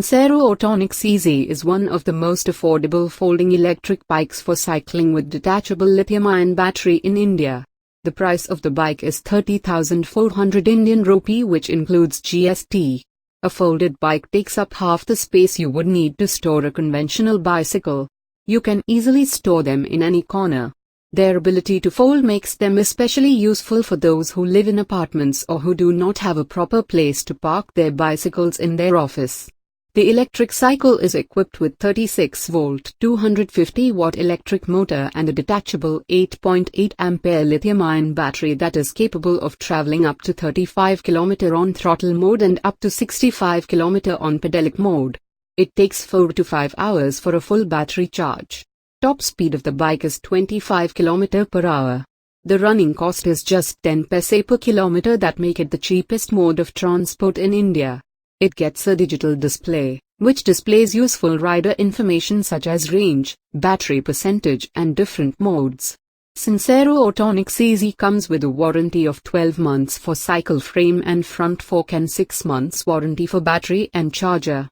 Sincero Autonix Easy is one of the most affordable folding electric bikes for cycling with detachable lithium-ion battery in India. The price of the bike is 30,400 Indian rupee, which includes GST. A folded bike takes up half the space you would need to store a conventional bicycle. You can easily store them in any corner. Their ability to fold makes them especially useful for those who live in apartments or who do not have a proper place to park their bicycles in their office. The electric cycle is equipped with 36-volt 250-watt electric motor and a detachable 8.8-ampere lithium-ion battery that is capable of traveling up to 35 km on throttle mode and up to 65 km on pedalic mode. It takes 4 to 5 hours for a full battery charge. Top speed of the bike is 25 km per hour. The running cost is just 10 paise per kilometer, that make it the cheapest mode of transport in India. It gets a digital display, which displays useful rider information such as range, battery percentage and different modes. Sincero Autonix Easy comes with a warranty of 12 months for cycle frame and front fork and 6 months warranty for battery and charger.